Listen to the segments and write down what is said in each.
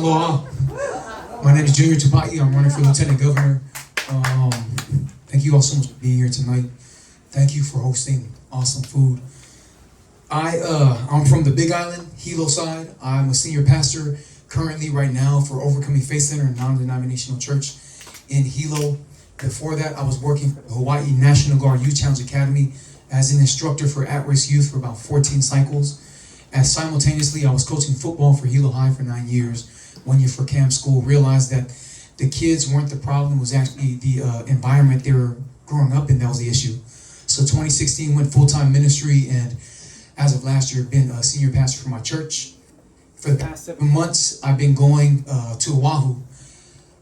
Aloha. My name is Junior Tupai. I'm running for Lieutenant Governor. Thank you all so much for being here tonight. Thank you for hosting awesome food. I'm from the Big Island, Hilo side. I'm a senior pastor currently right now for Overcoming Faith Center, a non-denominational church in Hilo. Before that, I was working for the Hawai'i National Guard Youth Challenge Academy as an instructor for at-risk youth for about 14 cycles. As simultaneously, I was coaching football for Hilo High for 9 years. 1 year for camp school. Realized that the kids weren't the problem. It was actually the environment they were growing up in that was the issue. So 2016 went full-time ministry, and as of last year, been a senior pastor for my church. For the past 7 months, I've been going to Oahu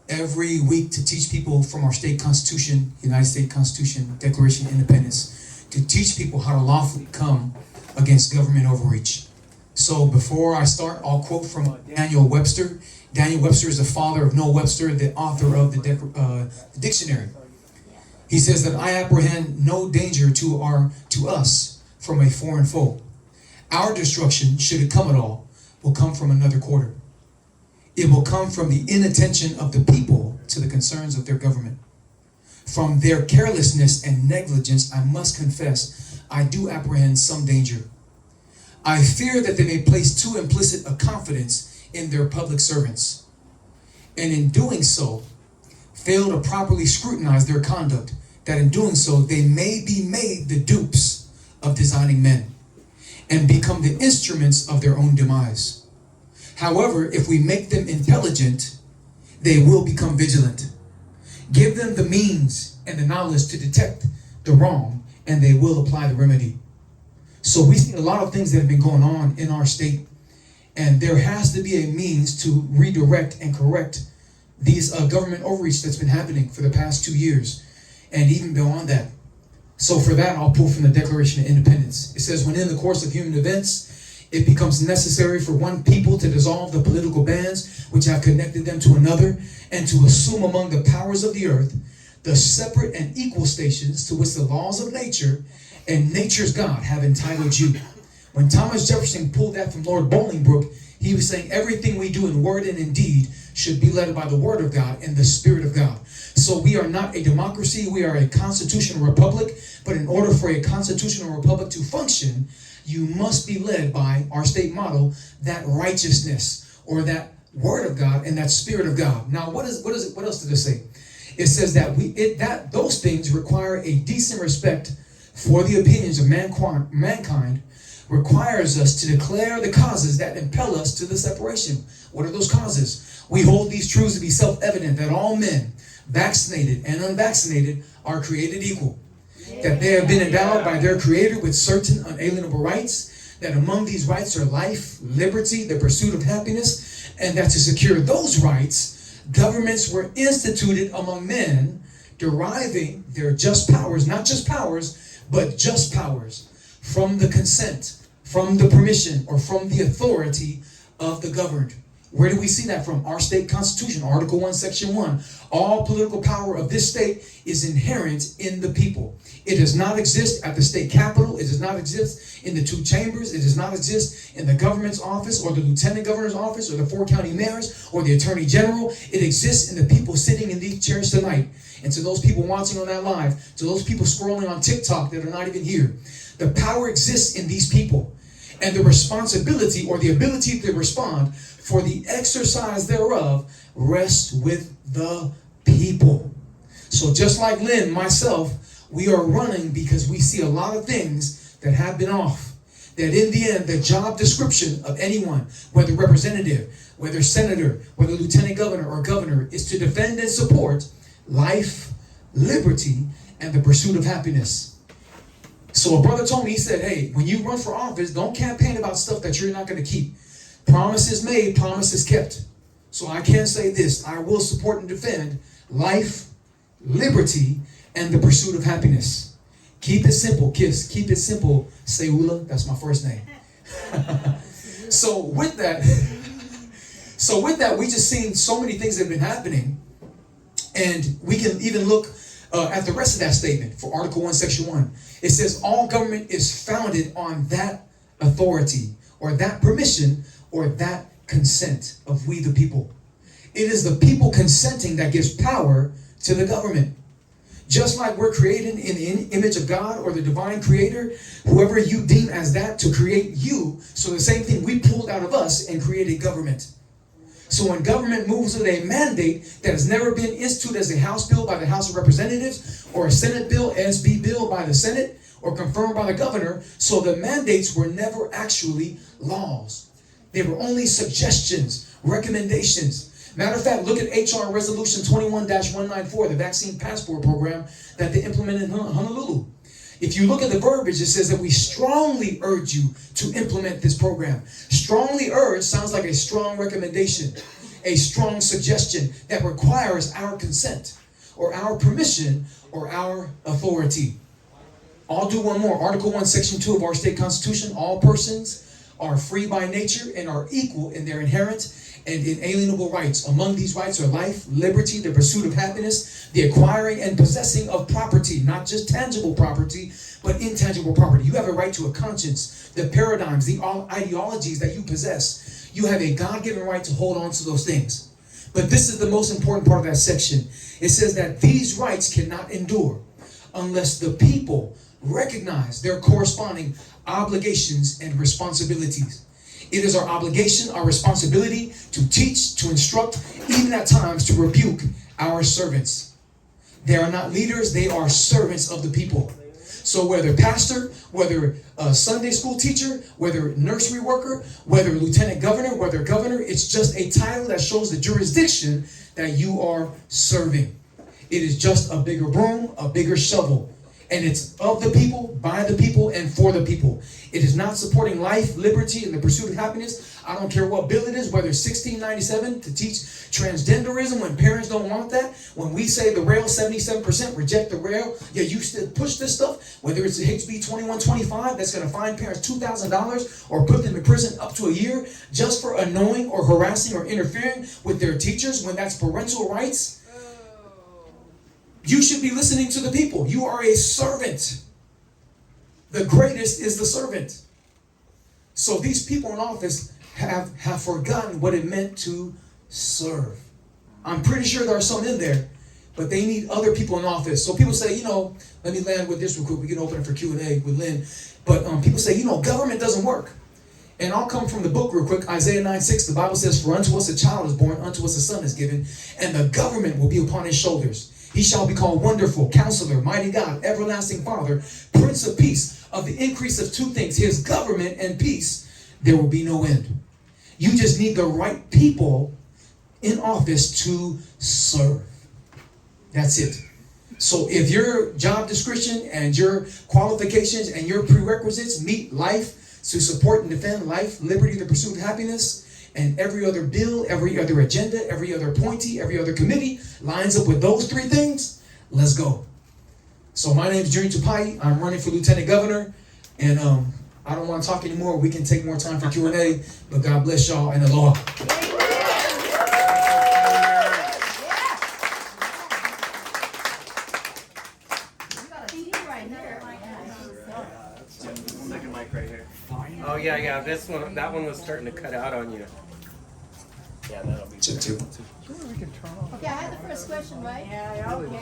every week to teach people from our state constitution, United States Constitution, Declaration of Independence, to teach people how to lawfully come against government overreach. So before I start, I'll quote from Daniel Webster. Daniel Webster is the father of Noah Webster, the author of the dictionary. He says that I apprehend no danger to us from a foreign foe. Our destruction, should it come at all, will come from another quarter. It will come from the inattention of the people to the concerns of their government. From their carelessness and negligence, I must confess, I do apprehend some danger. I fear that they may place too implicit a confidence in their public servants, and in doing so, fail to properly scrutinize their conduct, that in doing so, they may be made the dupes of designing men, and become the instruments of their own demise. However, if we make them intelligent, they will become vigilant. Give them the means and the knowledge to detect the wrong, and they will apply the remedy. So we see a lot of things that have been going on in our state, and there has to be a means to redirect and correct these government overreach that's been happening for the past 2 years, and even beyond that. So for that, I'll pull from the Declaration of Independence. It says, when in the course of human events, it becomes necessary for one people to dissolve the political bands which have connected them to another, and to assume among the powers of the earth the separate and equal stations to which the laws of nature and nature's God have entitled you. When Thomas Jefferson pulled that from Lord Bolingbroke, he was saying everything we do in word and in deed should be led by the word of God and the spirit of God. So we are not a democracy, we are a constitutional republic, but in order for a constitutional republic to function, you must be led by our state motto, that righteousness, or that word of God and that spirit of God. Now, what else did it say? It says that those things require a decent respect for the opinions of mankind, requires us to declare the causes that impel us to the separation. What are those causes? We hold these truths to be self-evident, that all men, vaccinated and unvaccinated, are created equal. That they have been endowed by their Creator with certain unalienable rights, that among these rights are life, liberty, the pursuit of happiness, and that to secure those rights, governments were instituted among men, deriving their just powers, not just powers, but just powers, from the consent, from the permission, or from the authority of the governed. Where do we see that from? Our state constitution, Article 1, Section 1. All political power of this state is inherent in the people. It does not exist at the state capitol. It does not exist in the 2 chambers. It does not exist in the government's office, or the lieutenant governor's office, or the 4 county mayors, or the attorney general. It exists in the people sitting in these chairs tonight. And to those people watching on that live, to those people scrolling on TikTok that are not even here, the power exists in these people. And the responsibility, or the ability to respond for the exercise thereof, rests with the people. So just like Lynn, myself, we are running because we see a lot of things that have been off. That in the end, the job description of anyone, whether representative, whether senator, whether lieutenant governor or governor, is to defend and support life, liberty, and the pursuit of happiness. So a brother told me, he said, hey, when you run for office, don't campaign about stuff that you're not going to keep. Promises made, promises kept. So I can say this, I will support and defend life, liberty, and the pursuit of happiness. Keep it simple, kids. Keep it simple, Seula. That's my first name. So with that, we just seen so many things that have been happening. And we can even look at the rest of that statement for Article 1, Section 1. It says all government is founded on that authority, or that permission, or that consent of we the people. It is the people consenting that gives power to the government. Just like we're created in the image of God or the divine creator, whoever you deem as that to create you, so the same thing, we pulled out of us and created government. So when government moves with a mandate that has never been instituted as a House bill by the House of Representatives or a Senate bill, SB bill by the Senate or confirmed by the governor, so the mandates were never actually laws. They were only suggestions, recommendations. Matter of fact, look at HR Resolution 21-194, the vaccine passport program that they implemented in Honolulu. If you look at the verbiage, it says that we strongly urge you to implement this program. Strongly urge sounds like a strong recommendation, a strong suggestion that requires our consent or our permission or our authority. I'll do one more. Article 1, Section 2 of our state constitution, all persons are free by nature and are equal in their inherent and inalienable rights. Among these rights are life, liberty, the pursuit of happiness, the acquiring and possessing of property, not just tangible property, but intangible property. You have a right to a conscience, the paradigms, the ideologies that you possess. You have a God-given right to hold on to those things. But this is the most important part of that section. It says that these rights cannot endure unless the people recognize their corresponding obligations and responsibilities. It is our obligation, our responsibility to teach, to instruct, even at times to rebuke our servants. They are not leaders, they are servants of the people. So whether pastor, whether a Sunday school teacher, whether nursery worker, whether lieutenant governor, whether governor, it's just a title that shows the jurisdiction that you are serving. It is just a bigger broom, a bigger shovel. And it's of the people, by the people, and for the people. It is not supporting life, liberty, and the pursuit of happiness. I don't care what bill it is, whether it's 1697 to teach transgenderism when parents don't want that. When we say the rail, 77% reject the rail, yeah, you still push this stuff. Whether it's HB 2125 that's going to fine parents $2,000 or put them in prison up to a year just for annoying or harassing or interfering with their teachers when that's parental rights. You should be listening to the people. You are a servant. The greatest is the servant. So these people in office have forgotten what it meant to serve. I'm pretty sure there are some in there, but they need other people in office. So people say, let me land with this real quick. We can open it for Q&A with Lynn. But people say, government doesn't work. And I'll come from the book real quick. Isaiah 9:6, the Bible says, for unto us a child is born, unto us a son is given, and the government will be upon his shoulders. He shall be called Wonderful, Counselor, Mighty God, Everlasting Father, Prince of Peace. Of the increase of two things, his government and peace, there will be no end. You just need the right people in office to serve. That's it. So if your job description and your qualifications and your prerequisites meet life to support and defend life, liberty, the pursuit of happiness, and every other bill, every other agenda, every other appointee, every other committee lines up with those three things, let's go. So my name is Junior Tupai. I'm running for lieutenant governor, and I don't want to talk anymore. We can take more time for Q&A, but God bless y'all and aloha. Second mic right here. Oh yeah. That one was starting to cut out on you. Yeah, that'll be Check two. Okay, I had the first question, right? Yeah, okay.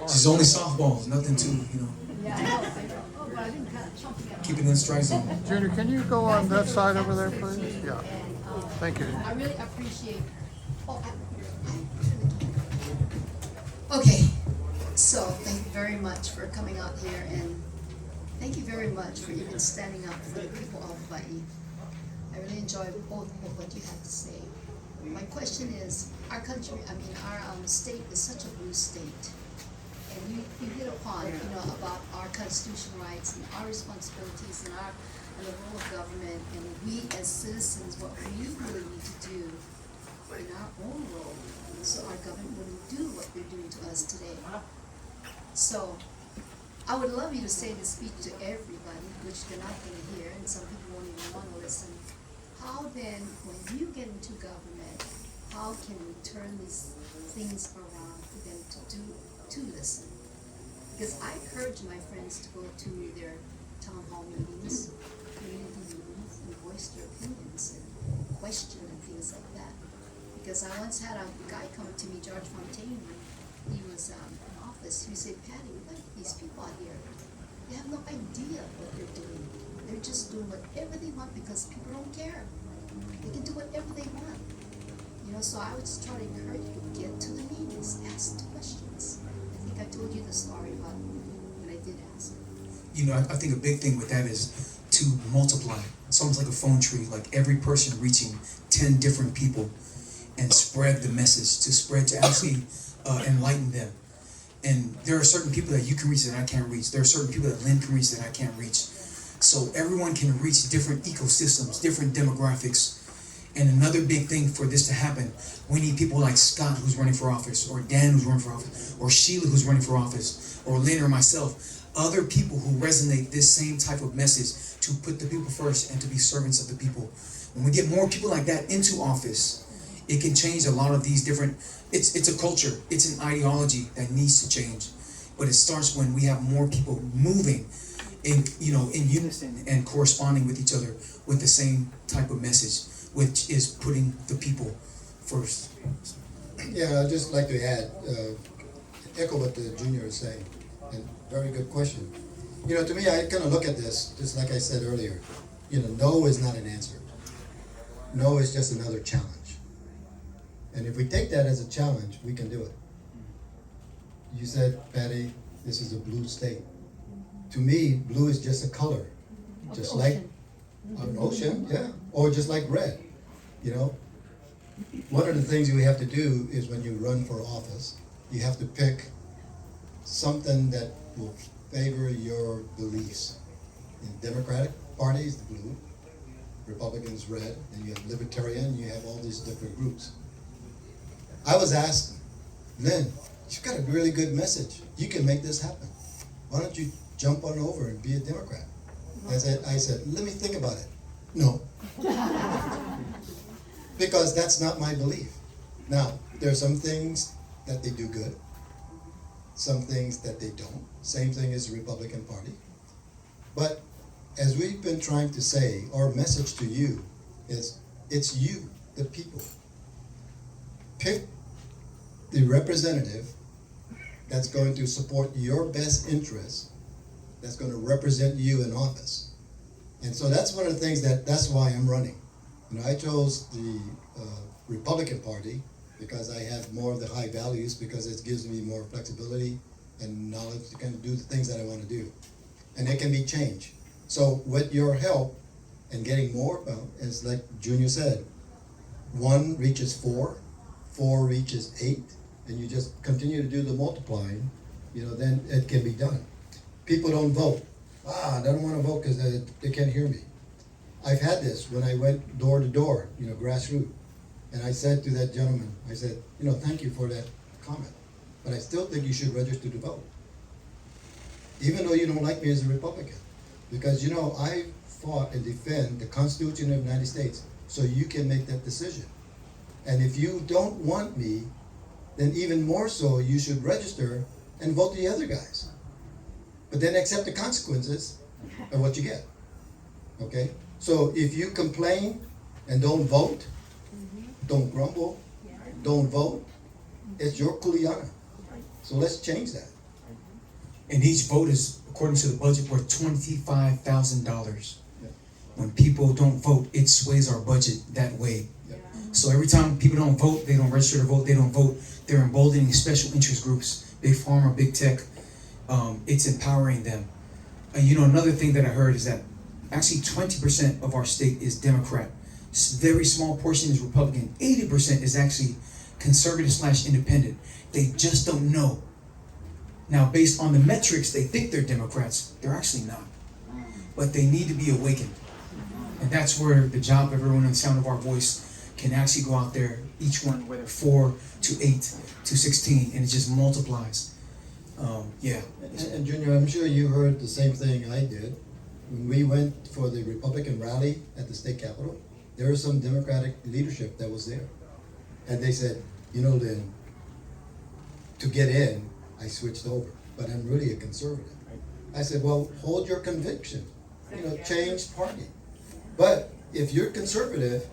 She's only softballs, nothing too, keeping in strike zone. Junior, can you go on that side over there, please? Yeah. Thank you. I really appreciate. Okay, so thank you very much for coming out here, and thank you very much for even standing up for the people of Hawai'i. I really enjoyed both of what you had to say. My question is, our country, our state is such a blue state. And you hit upon, about our constitutional rights and our responsibilities and the role of government, and we as citizens, what we really need to do in our own role so our government wouldn't do what they're doing to us today. So I would love you to say this speech to everybody, which they're not going to hear, and some people won't even want to listen. How then, when you get into government, how can we turn these things around for them to listen? Because I encourage my friends to go to their town hall meetings, community meetings and voice their opinions and question and things like that. Because I once had a guy come to me, George Fontaine, he was in office, he said, Patty, look at these people out here. They have no idea what they're doing. They're just doing whatever they want because people don't care. They can do whatever they want. You know, so I would just try to encourage you to get to the meetings, ask the questions. I think I told you the story about when I did ask. You know, I think a big thing with that is to multiply. It's almost like a phone tree, like every person reaching 10 different people and spread the message, to actually enlighten them. And there are certain people that you can reach that I can't reach. There are certain people that Lynn can reach that I can't reach. So everyone can reach different ecosystems, different demographics. And another big thing for this to happen, we need people like Scott, who's running for office, or Dan, who's running for office, or Sheila, who's running for office, or Lynn or myself. Other people who resonate this same type of message to put the people first and to be servants of the people. When we get more people like that into office, it can change a lot of these different, it's a culture, it's an ideology that needs to change. But it starts when we have more people moving in unison and corresponding with each other with the same type of message, which is putting the people first. Yeah, I'd just like to add, echo what the junior is saying, and very good question. You know, to me, I kind of look at this, just like I said earlier, no is not an answer. No is just another challenge. And if we take that as a challenge, we can do it. You said, Patty, this is a blue state. To me, blue is just a color, just like an ocean, yeah, or just like red, One of the things you have to do is when you run for office, you have to pick something that will favor your beliefs. In Democratic parties, the blue, Republicans red, and you have Libertarian, you have all these different groups. I was asked, Lynn, you've got a really good message. You can make this happen. Why don't you jump on over and be a Democrat? I said, let me think about it. No. Because that's not my belief. Now, there are some things that they do good, some things that they don't. Same thing as the Republican Party. But as we've been trying to say, our message to you is, it's you, the people. Pick the representative that's going to support your best interests, that's going to represent you in office. And so that's one of the things that's why I'm running. I chose the Republican Party because I have more of the high values, because it gives me more flexibility and knowledge to kind of do the things that I want to do. And it can be changed. So with your help and getting more, as like Junior said, 1 reaches 4, 4 reaches 8, and you just continue to do the multiplying, then it can be done. People don't vote. They don't want to vote because they can't hear me. I've had this when I went door to door, grassroots. And I said to that gentleman, I said, thank you for that comment, but I still think you should register to vote. Even though you don't like me as a Republican. Because, I fought and defend the Constitution of the United States so you can make that decision. And if you don't want me, then even more so, you should register and vote the other guys. But then accept the consequences of what you get. Okay? So if you complain and don't vote, don't grumble, don't vote, it's your kuleana. So let's change that. And each vote is, according to the budget, worth $25,000. When people don't vote, it sways our budget that way. So every time people don't vote, they don't register to vote, they don't vote, they're emboldening special interest groups, big pharma, big tech. It's empowering them. And another thing that I heard is that actually 20% of our state is Democrat. Very small portion is Republican. 80% is actually conservative/independent. They just don't know. Now, based on the metrics, they think they're Democrats. They're actually not. But they need to be awakened. And that's where the job of everyone in the sound of our voice can actually go out there, each one, whether 4 to 8 to 16, and it just multiplies. And Junior, I'm sure you heard the same thing I did. When we went for the Republican rally at the state capitol, there was some Democratic leadership that was there. And they said, Lynn, to get in, I switched over, but I'm really a conservative. I said, well, hold your conviction. change party. But if you're conservative,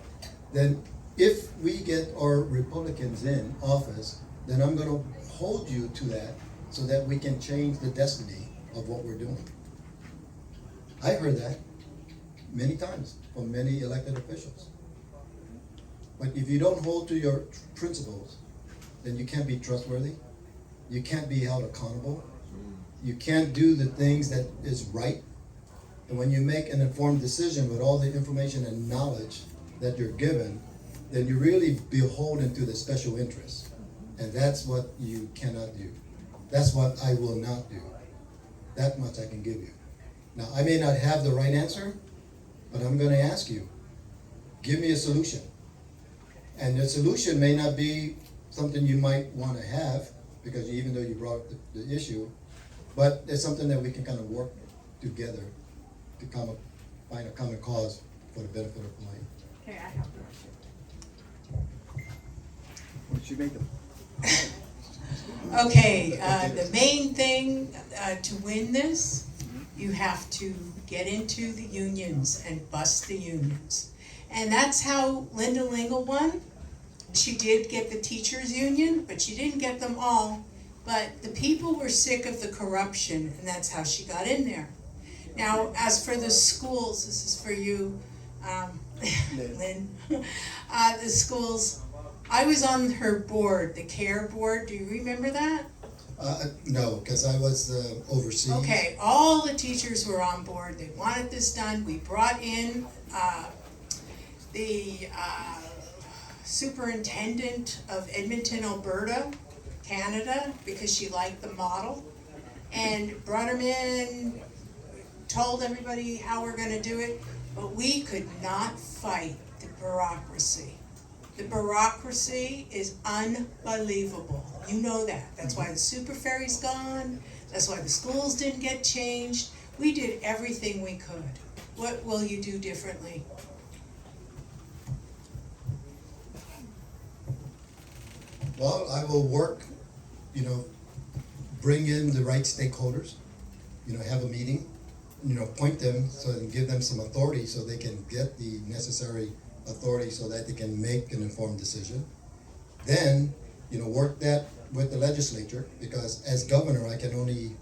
then if we get our Republicans in office, then I'm gonna hold you to that so that we can change the destiny of what we're doing. I've heard that many times from many elected officials. But if you don't hold to your principles, then you can't be trustworthy. You can't be held accountable. You can't do the things that is right. And when you make an informed decision with all the information and knowledge that you're given, then you're really beholden to the special interests. And that's what you cannot do. That's what I will not do. That much I can give you. Now, I may not have the right answer, but I'm gonna ask you, give me a solution. And the solution may not be something you might wanna have, because even though you brought up the issue, but it's something that we can kind of work together to find a common cause for the benefit of Hawaii. Okay, I have the What did you make them? Okay, the main thing to win this, you have to get into the unions and bust the unions. And that's how Linda Lingle won. She did get the teachers' union, but she didn't get them all. But the people were sick of the corruption, and that's how she got in there. Now, as for the schools, this is for you, Lynn. The schools, I was on her board, the CARE board. Do you remember that? No, because I was overseas. Okay, all the teachers were on board. They wanted this done. We brought in the superintendent of Edmonton, Alberta, Canada, because she liked the model, and brought him in, told everybody how we're gonna do it, but we could not fight the bureaucracy. The bureaucracy is unbelievable. You know that. That's why the super ferry's gone. That's why the schools didn't get changed. We did everything we could. What will you do differently? Well, I will work, bring in the right stakeholders, have a meeting, appoint them so and give them some authority so they can get the necessary authority so that they can make an informed decision. Then, work that with the legislature, because as governor, I can only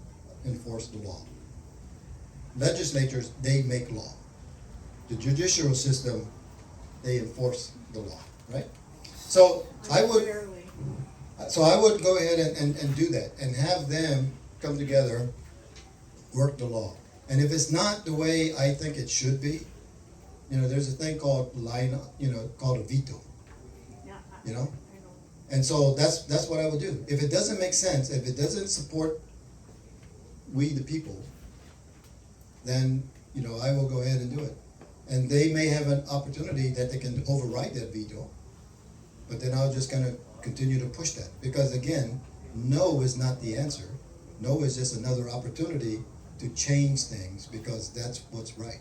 enforce the law. Legislatures, they make law. The judicial system, they enforce the law, right? So I would go ahead and do that and have them come together, work the law. And if it's not the way I think it should be, there's a thing called called a veto. Yeah, And so that's what I would do. If it doesn't make sense, if it doesn't support we the people, then I will go ahead and do it. And they may have an opportunity that they can override that veto, but then I'll just kind of continue to push that. Because again, no is not the answer. No is just another opportunity to change things, because that's what's right.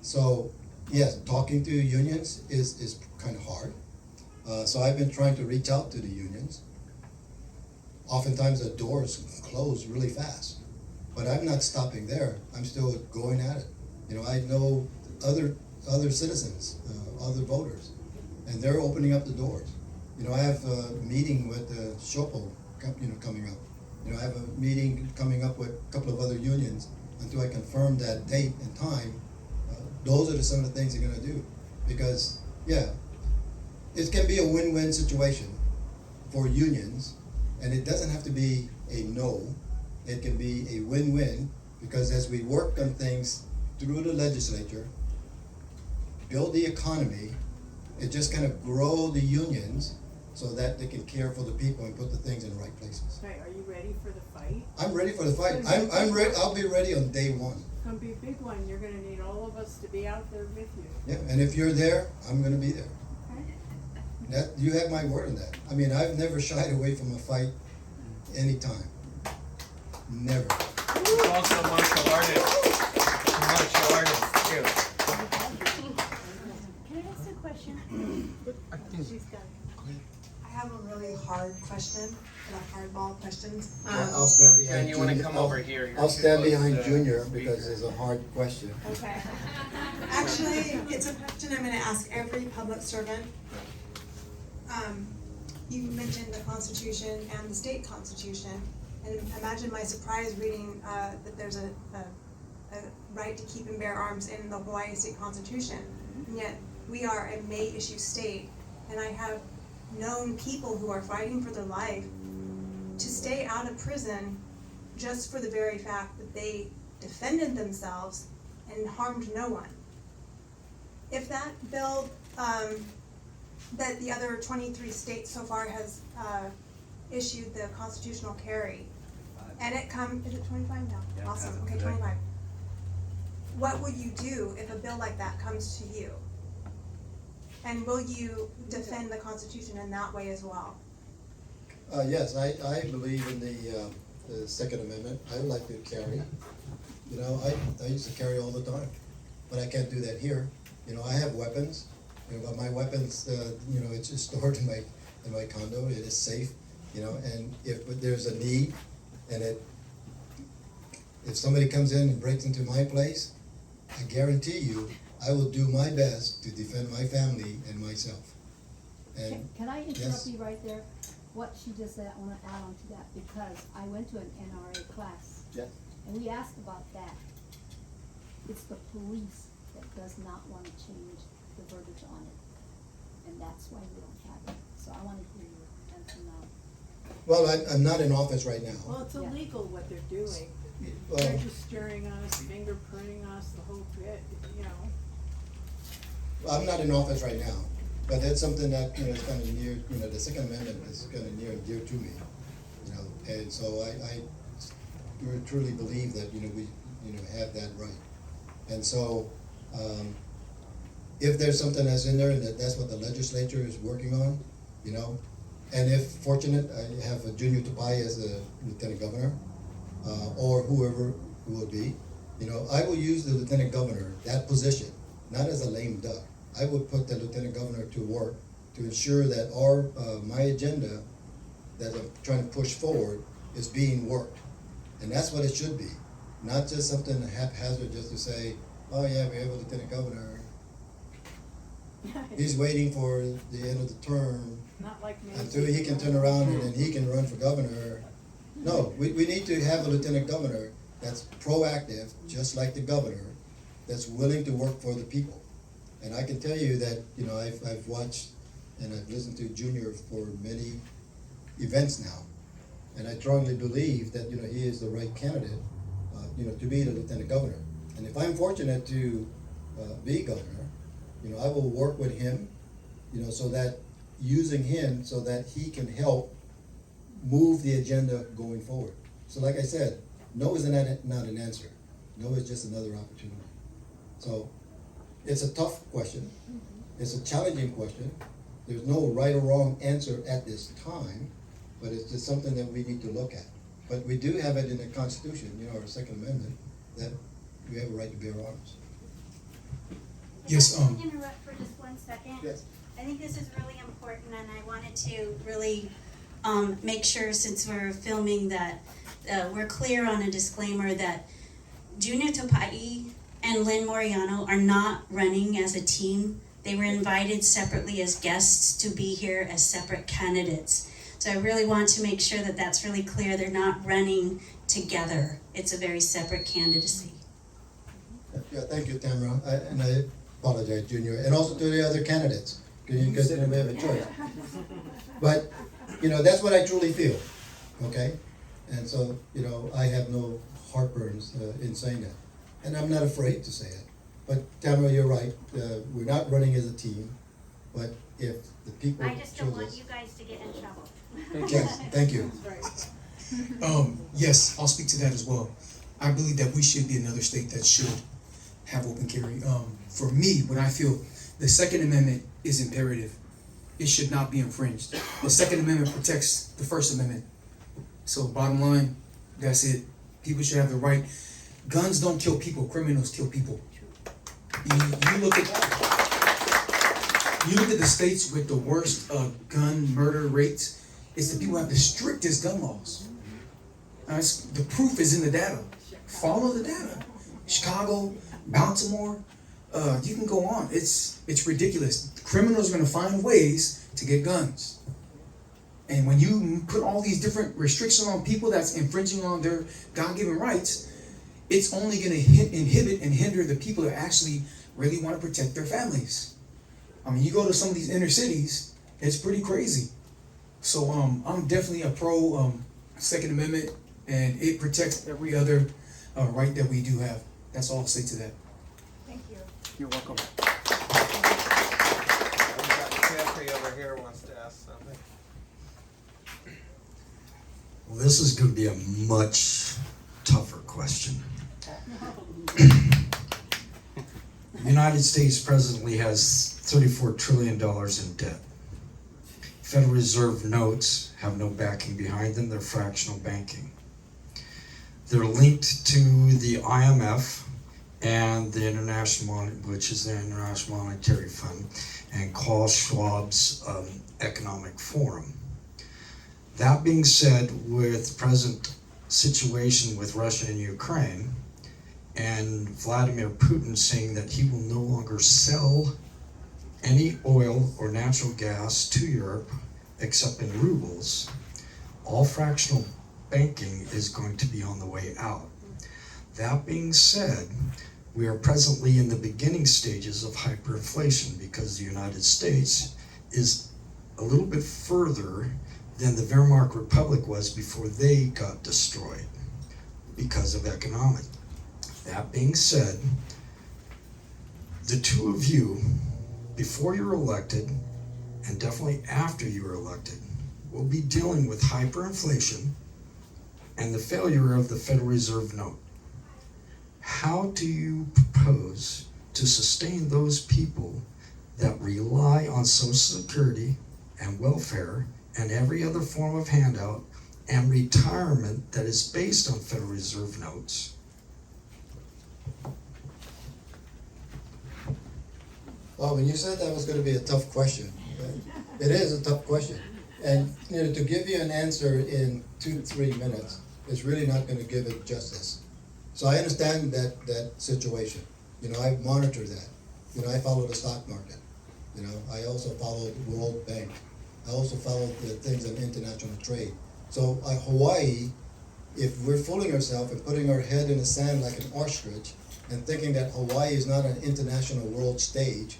So yes, talking to unions is kind of hard. So I've been trying to reach out to the unions. Oftentimes the doors close really fast, but I'm not stopping there. I'm still going at it. I know other citizens, other voters, and they're opening up the doors. I have a meeting with the Shopo, coming up. I have a meeting coming up with a couple of other unions until I confirm that date and time. Those are some of the things they're gonna do, because it can be a win-win situation for unions, and it doesn't have to be a no. It can be a win-win, because as we work on things through the legislature, build the economy, it just kind of grow the unions so that they can care for the people and put the things in the right places. Okay, are you ready for the fight? I'm ready for the fight. I'm ready. I'll be ready on day one. It's gonna be a big one. You're gonna need all of us to be out there with you. Yeah, and if you're there, I'm gonna be there. Okay? You have my word on that. I mean, I've never shied away from a fight anytime. Never. He's also a martial artist. Martial artist too. Can I ask a question? She's done. I have a really hard question, a hardball question. I'll stand Jen, behind you wanna Junior. come over here? You're I'll too stand close behind to Junior the because speaker. it's a hard question. Okay. Actually, it's a question I'm gonna ask every public servant. You mentioned the Constitution and the state constitution, and imagine my surprise reading, that there's a right to keep and bear arms in the Hawaii state constitution. And yet, we are a may issue state, and I have known people who are fighting for their life to stay out of prison just for the very fact that they defended themselves and harmed no one. If that bill, that the other 23 states so far has issued the constitutional carry, and is it 25 now? Yeah, Awesome, as of okay, today. 25. What would you do if a bill like that comes to you? And will you defend the Constitution in that way as well? Yes, I believe in the Second Amendment. I like to carry. You know, I used to carry all the time, but I can't do that here. You know, I have weapons. You know, but my weapons, you know, it's just stored in my condo. It is safe. You know, and if there's a need, and if somebody comes in and breaks into my place, I guarantee you, I will do my best to defend my family and myself. And Can I interrupt yes. you right there? What she just said, I wanna add on to that, because I went to an NRA class, yeah, and we asked about that. It's the police that does not wanna change the verbiage on it, and that's why we don't have it. So I wanna hear your answer now. well, I'm not in office right now. Well, it's Yeah. illegal what they're doing. Well, Registering us, fingerprinting us, the whole bit, you know. I'm not in office right now, but that's something that, you know, is kind of near, you know, the Second Amendment is kind of near and dear to me, you know, and so I truly believe that, you know, we, you know, have that right. And so, if there's something that's in there and that's what the legislature is working on, you know, and if fortunate, I have a Junior Tupai as a lieutenant governor, or whoever it will be, you know, I will use the lieutenant governor, that position, not as a lame duck. I would put the lieutenant governor to work to ensure that my agenda that I'm trying to push forward is being worked. And that's what it should be, not just something haphazard just to say, oh yeah, we have a lieutenant governor. He's waiting for the end of the term Not like me. until he can turn around and then he can run for governor. No, we need to have a lieutenant governor that's proactive, just like the governor, that's willing to work for the people. And I can tell you that, you know, I've watched and I've listened to Junior for many events now. And I strongly believe that, you know, he is the right candidate, you know, to be the lieutenant governor. And if I'm fortunate to be governor, you know, I will work with him, you know, so that, using him so that he can help move the agenda going forward. So like I said, no is not an answer. No is just another opportunity. So it's a tough question. It's a challenging question. There's no right or wrong answer at this time, but it's just something that we need to look at. But we do have it in the Constitution, you know, our Second Amendment, that we have a right to bear arms. Yes, Can I interrupt for just 1 second? Yes. I think this is really important, and I wanted to really make sure, since we're filming, that we're clear on a disclaimer that Junior Tupai and Lynn Mariano are not running as a team. They were invited separately as guests to be here as separate candidates. So I really want to make sure that that's really clear. They're not running together. It's a very separate candidacy. Yeah, thank you, Tamara, and I apologize, Junior, and also to the other candidates, because you guys didn't have a choice. But, you know, that's what I truly feel, okay? And so, you know, I have no heartburns in saying that, and I'm not afraid to say it. But Tamara, you're right, we're not running as a team, but if the people I just don't choose want us- you guys to get in trouble. Yes, thank you. Right. yes, I'll speak to that as well. I believe that we should be another state that should have open carry. For me, when I feel the Second Amendment is imperative, it should not be infringed. The Second Amendment protects the First Amendment. So bottom line, that's it. People should have the right. Guns don't kill people, criminals kill people. You look at You look at the states with the worst gun murder rates, it's the people who have the strictest gun laws. The proof is in the data. Follow the data. Chicago, Baltimore, you can go on. It's ridiculous. Criminals are going to find ways to get guns. And when you put all these different restrictions on people that's infringing on their God-given rights, it's only going to inhibit and hinder the people that actually really want to protect their families. I mean, you go to some of these inner cities, it's pretty crazy. So I'm definitely a pro Second Amendment, and it protects every other right that we do have. That's all I'll say to that. Thank you. You're welcome. We've got Jeffrey over here wants to ask something. Well, this is going to be a much tougher question. The United States presently has $34 trillion in debt. Federal Reserve notes have no backing behind them. They're fractional banking. They're linked to the IMF and the which is the International Monetary Fund, and Klaus Schwab's Economic Forum. That being said, with the present situation with Russia and Ukraine, and Vladimir Putin saying that he will no longer sell any oil or natural gas to Europe except in rubles, all fractional banking is going to be on the way out. That being said, we are presently in the beginning stages of hyperinflation because the United States is a little bit further than the Weimar Republic was before they got destroyed because of economic. That being said, the two of you, before you're elected, and definitely after you're elected, will be dealing with hyperinflation and the failure of the Federal Reserve note. How do you propose to sustain those people that rely on Social Security and welfare and every other form of handout and retirement that is based on Federal Reserve notes? Well, when you said that was going to be a tough question, it is a tough question. And to give you an answer in 2 to 3 minutes is really not going to give it justice. So I understand that situation. I monitor that. I follow the stock market. I also follow the World Bank. I also follow the things in international trade. So Hawaii, if we're fooling ourselves and putting our head in the sand like an ostrich and thinking that Hawaii is not an international world stage,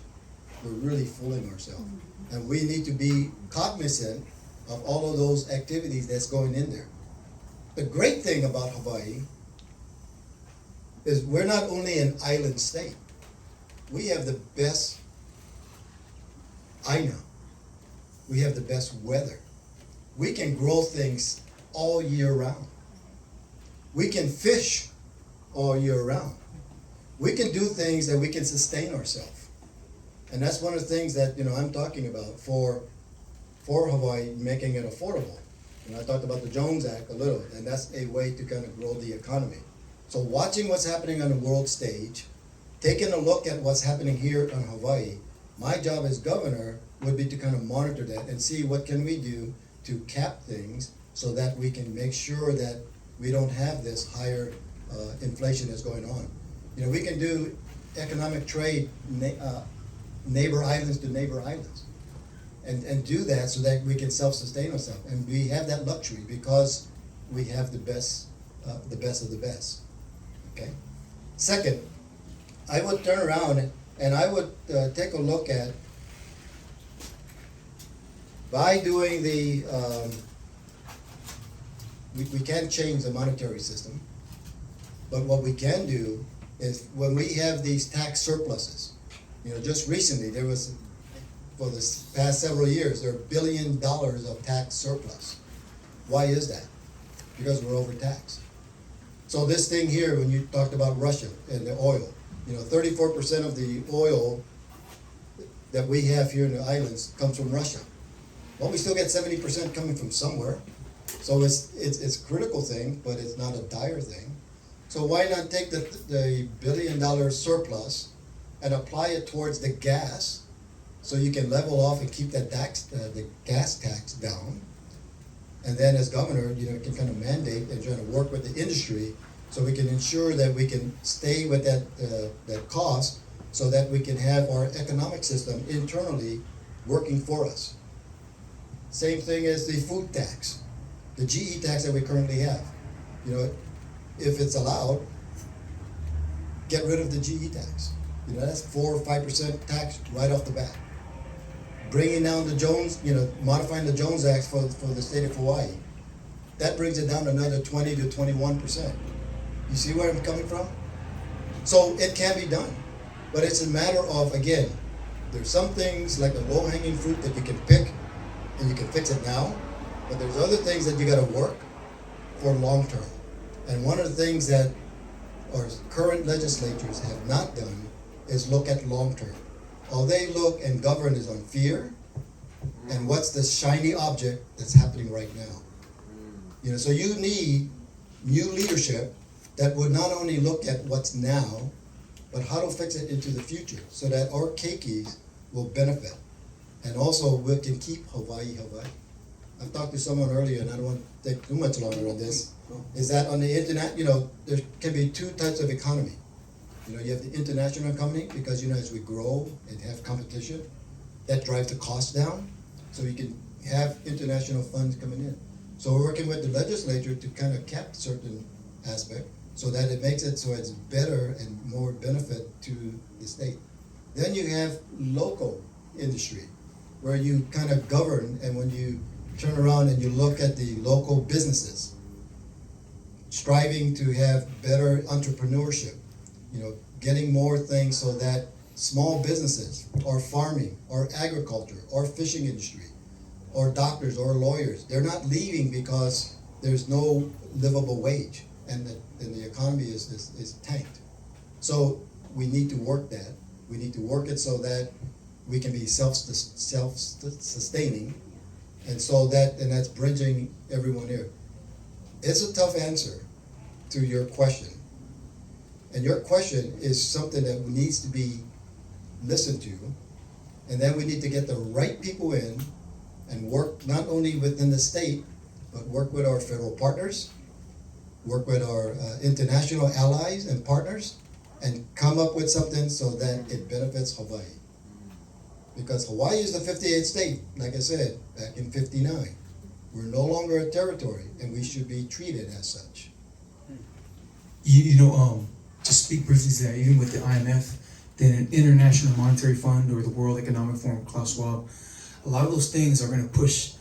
we're really fooling ourselves. And we need to be cognizant of all of those activities that's going in there. The great thing about Hawaii is we're not only an island state. We have the best, we have the best weather. We can grow things all year round. We can fish all year round. We can do things that we can sustain ourselves. And that's one of the things that I'm talking about for Hawaii, making it affordable. I talked about the Jones Act a little, and that's a way to kind of grow the economy. So watching what's happening on the world stage, taking a look at what's happening here on Hawaii, my job as governor would be to kind of monitor that and see what can we do to cap things so that we can make sure that we don't have this higher inflation that's going on. We can do economic trade, neighbor islands to neighbor islands, and do that so that we can self-sustain ourselves. And we have that luxury because we have the best of the best. Okay. Second, I would turn around and I would take a look at, by doing the, we can't change the monetary system, but what we can do is when we have these tax surpluses, just recently there was, for the past several years, there are $1 billion of tax surplus. Why is that? Because we're overtaxed. So this thing here, when you talked about Russia and the oil, 34% of the oil that we have here in the islands comes from Russia. Well, we still get 70% coming from somewhere. So it's a critical thing, but it's not a dire thing. So why not take the $1 billion surplus and apply it towards the gas so you can level off and keep that tax, the gas tax down. And then as governor, can kind of mandate and try to work with the industry so we can ensure that we can stay with that cost so that we can have our economic system internally working for us. Same thing as the food tax, the GE tax that we currently have. If it's allowed, get rid of the GE tax. That's 4 or 5% tax right off the bat. Bringing down the Jones, modifying the Jones Act for the state of Hawaii, that brings it down to another 20 to 21%. You see where I'm coming from? So it can be done, but it's a matter of, again, there's some things like a low-hanging fruit that you can pick and you can fix it now, but there's other things that you got to work for long term. And one of the things that our current legislatures have not done is look at long term. All they look and govern is on fear and what's the shiny object that's happening right now. So you need new leadership that would not only look at what's now, but how to fix it into the future so that our keikis will benefit. And also we can keep Hawaii. I've talked to someone earlier, and I don't want to take too much longer on this, is that on the internet, there can be two types of economy. You have the international economy because, as we grow and have competition, that drives the cost down. So you can have international funds coming in. So we're working with the legislature to kind of cap certain aspect so that it makes it so it's better and more benefit to the state. Then you have local industry where you kind of govern, and when you turn around and you look at the local businesses, striving to have better entrepreneurship, getting more things so that small businesses or farming or agriculture or fishing industry or doctors or lawyers, they're not leaving because there's no livable wage and the economy is tanked. So we need to work that. We need to work it so that we can be self-sustaining, and that's bridging everyone here. It's a tough answer to your question. And your question is something that needs to be listened to, and then we need to get the right people in and work not only within the state, but work with our federal partners, work with our international allies and partners, and come up with something so that it benefits Hawaii. Because Hawaii is the 58th state, like I said, back in 59. We're no longer a territory, and we should be treated as such. To speak briefly to that, even with the IMF, the International Monetary Fund, or the World Economic Forum, Klaus Schwab, a lot of those things are going to push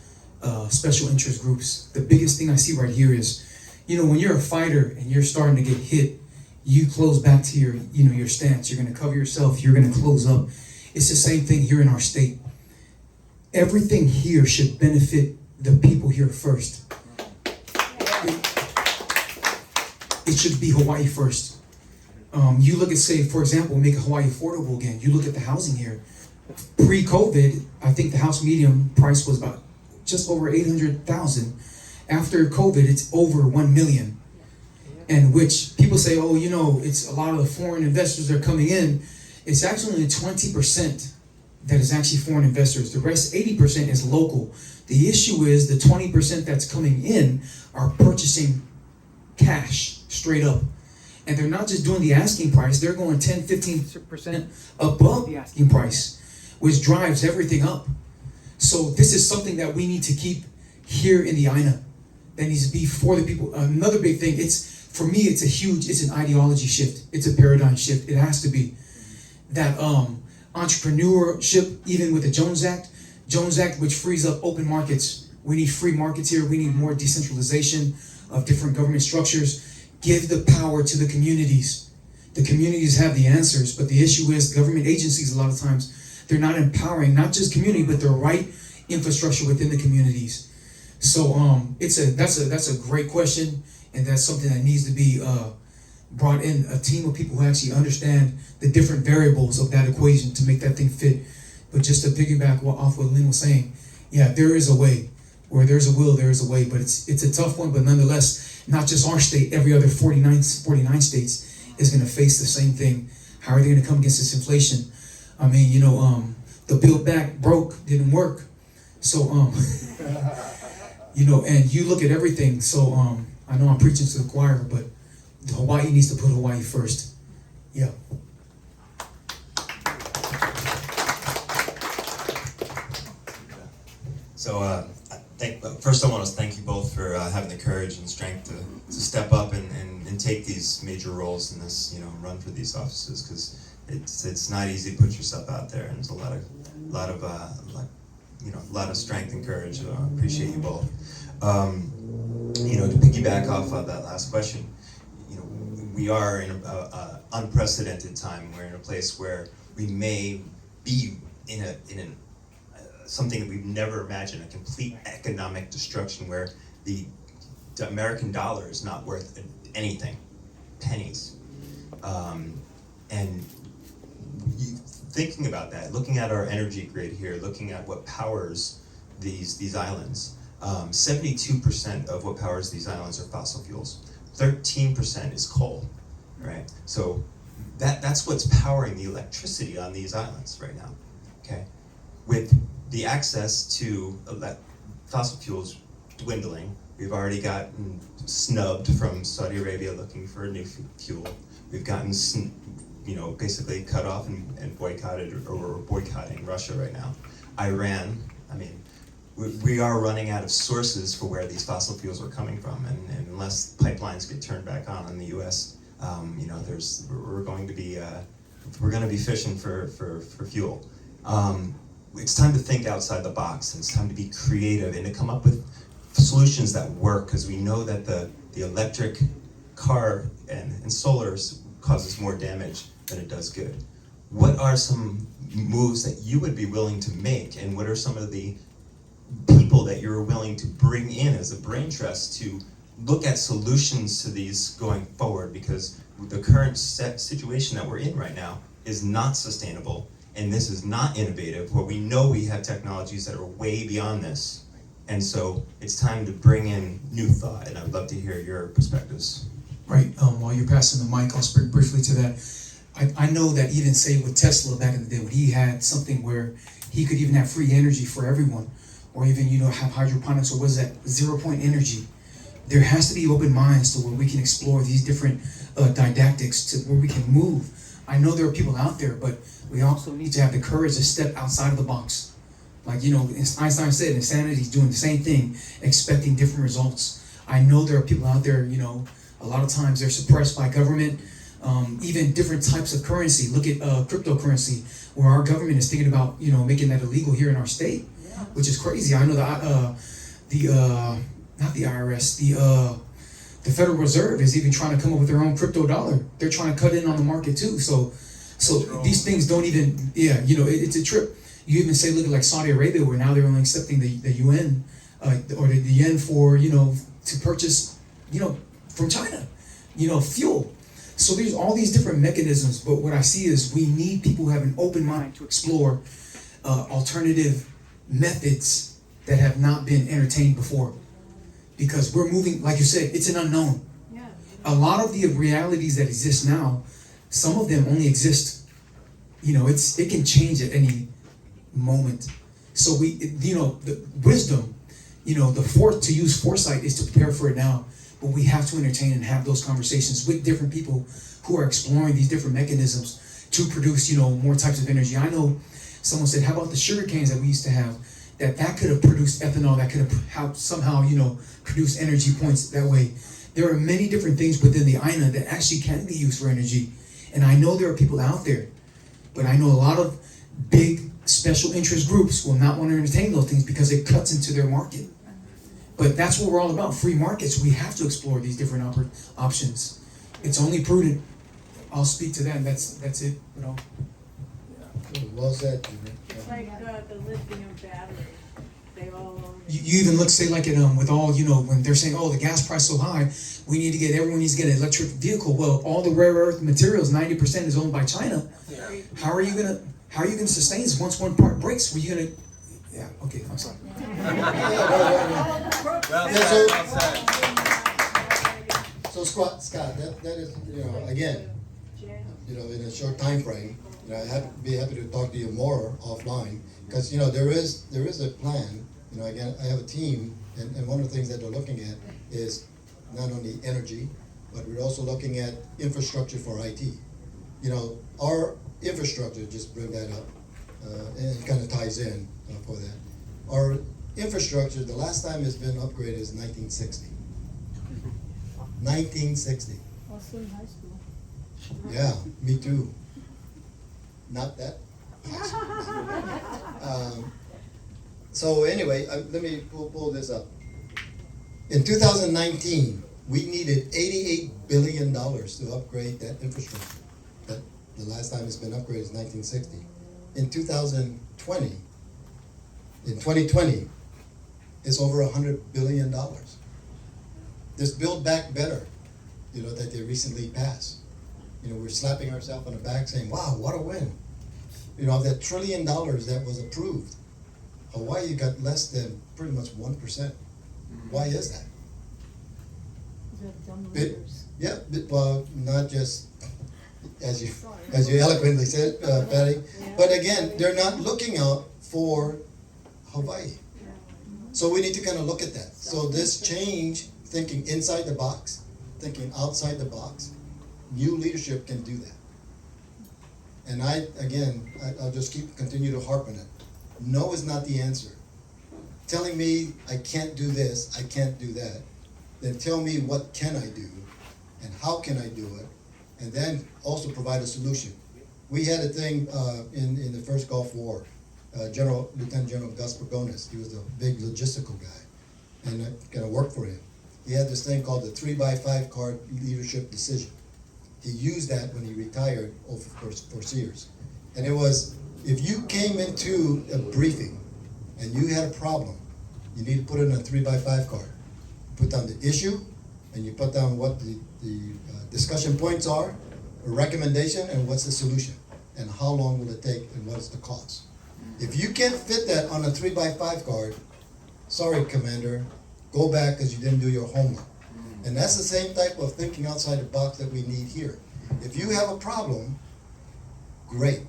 special interest groups. The biggest thing I see right here is, when you're a fighter and you're starting to get hit, you close back to your stance. You're going to cover yourself. You're going to close up. It's the same thing here in our state. Everything here should benefit the people here first. It should be Hawaii first. You look at, say, for example, make Hawaii affordable again. You look at the housing here. Pre-COVID, I think the house median price was about just over 800,000. After COVID, it's over 1 million. And which people say, it's a lot of the foreign investors that are coming in. It's actually only 20% that is actually foreign investors. The rest, 80%, is local. The issue is the 20% that's coming in are purchasing cash straight up. And they're not just doing the asking price, they're going 10, 15% above the asking price, which drives everything up. So this is something that we need to keep here in the INA. That needs to be for the people. Another big thing, for me, it's an ideology shift. It's a paradigm shift. It has to be. That entrepreneurship, even with the Jones Act, which frees up open markets. We need free markets here. We need more decentralization of different government structures. Give the power to the communities. The communities have the answers, but the issue is government agencies, a lot of times, they're not empowering not just community, but the right infrastructure within the communities. So that's a great question, and that's something that needs to be brought in, a team of people who actually understand the different variables of that equation to make that thing fit. But just to piggyback off what Lynn was saying, there is a way. Where there's a will, there is a way. But it's a tough one, but nonetheless, not just our state, every other 49 states is going to face the same thing. How are they going to come against this inflation? I mean, the Build Back broke didn't work. So you know, and you look at everything. So I know I'm preaching to the choir, but Hawaii needs to put Hawaii first. Yeah. So first I want to thank you both for having the courage and strength to step up and take these major roles in this, you know, run for these offices, because it's not easy to put yourself out there, and there's a lot of strength and courage. So I appreciate you both. You know, to piggyback off of that last question, you know, we are in a unprecedented time. We're in a place where we may be in something that we've never imagined, a complete economic destruction where the American dollar is not worth anything, pennies. And thinking about that, looking at our energy grid here, looking at what powers these islands, 72% of what powers these islands are fossil fuels. 13% is coal, right? So that's what's powering the electricity on these islands right now, okay? With the access to fossil fuels dwindling, we've already gotten snubbed from Saudi Arabia looking for a new fuel. We've gotten, you know, basically cut off and boycotted, or we're boycotting Russia right now. Iran, I mean, we are running out of sources for where these fossil fuels are coming from, and unless pipelines get turned back on in the U.S., you know, we're going to be fishing for fuel. It's time to think outside the box, and it's time to be creative and to come up with solutions that work, because we know that the electric car and solar causes more damage than it does good. What are some moves that you would be willing to make, and what are some of the people that you're willing to bring in as a brain trust to look at solutions to these going forward? Because the current situation that we're in right now is not sustainable, and this is not innovative, where we know we have technologies that are way beyond this. And so it's time to bring in new thought, and I'd love to hear your perspectives. Right, while you're passing the mic, I'll speak briefly to that. I know that even say with Tesla back in the day, when he had something where he could even have free energy for everyone, or even, you know, have hydroponics, or what is that, 0-point energy. There has to be open minds to where we can explore these different didactics, to where we can move. I know there are people out there, but we also need to have the courage to step outside of the box. Like, you know, Einstein said, insanity is doing the same thing, expecting different results. I know there are people out there, you know, a lot of times they're suppressed by government, even different types of currency. Look at cryptocurrency, where our government is thinking about, you know, making that illegal here in our state, which is crazy. I know that not the IRS, the Federal Reserve is even trying to come up with their own crypto dollar. They're trying to cut in on the market too. So these things don't even, you know, it's a trip. You even say, look at like Saudi Arabia, where now they're only accepting the UN or the yen for, you know, to purchase, you know, from China, you know, fuel. So there's all these different mechanisms, but what I see is we need people who have an open mind to explore alternative methods that have not been entertained before. Because we're moving, like you said, it's an unknown. Yeah. A lot of the realities that exist now, some of them only exist, you know, it can change at any moment. So you know, the wisdom, you know, to use foresight is to prepare for it now. But we have to entertain and have those conversations with different people who are exploring these different mechanisms to produce, you know, more types of energy. I know someone said, how about the sugar canes that we used to have? That could have produced ethanol, that could have somehow, you know, produced energy points that way. There are many different things within the island that actually can be used for energy. And I know there are people out there, but I know a lot of big special interest groups will not want to entertain those things because it cuts into their market. But that's what we're all about, free markets. We have to explore these different options. It's only prudent. I'll speak to that. That's it. You know. Well said. It's like the lithium batteries. They all own it. You even look, say, like it with all, you know, when they're saying, oh, the gas price so high, everyone needs to get an electric vehicle. Well, all the rare earth materials, 90% is owned by China. Yeah. How are you gonna sustain this once one part breaks? Were you gonna? Yeah. Okay. I'm sorry. So Scott, that is, you know, again, you know, in a short time frame, You know, be happy to talk to you more offline, because, you know, there is a plan. You know, again, I have a team, and one of the things that they're looking at is not only energy, but we're also looking at infrastructure for IT. You know, our infrastructure, just bring that up, and it kind of ties in for that. Our infrastructure, the last time it's been upgraded is 1960. 1960. Also in high school. Yeah, me too. Not that. So anyway, let me pull this up. In 2019, we needed $88 billion to upgrade that infrastructure. That the last time it's been upgraded is 1960. In 2020, it's over $100 billion. This Build Back Better, you know, that they recently passed. You know, we're slapping ourselves on the back saying, wow, what a win. You know, of that $1 trillion that was approved, Hawaii got less than pretty much 1%. Why is that? Yeah, well, not just as you eloquently said, Patty, but again, they're not looking out for Hawaii. So we need to kind of look at that. So this change, thinking inside the box, thinking outside the box, new leadership can do that. And I'll just continue to harp on it. No is not the answer. Telling me I can't do this, I can't do that, then tell me what can I do and how can I do it, and then also provide a solution. We had a thing in the first Gulf War. Lieutenant General Gus Pagonis, he was a big logistical guy, and I kind of worked for him. He had this thing called the 3x5 card leadership decision. He used that when he retired for Sears. And it was, if you came into a briefing and you had a problem, you need to put it in a 3x5 card. You put down the issue, and you put down what the discussion points are, a recommendation, and what's the solution, and how long will it take, and what's the cost. If you can't fit that on a 3x5 card, sorry, Commander, go back because you didn't do your homework. And that's the same type of thinking outside the box that we need here. If you have a problem, great.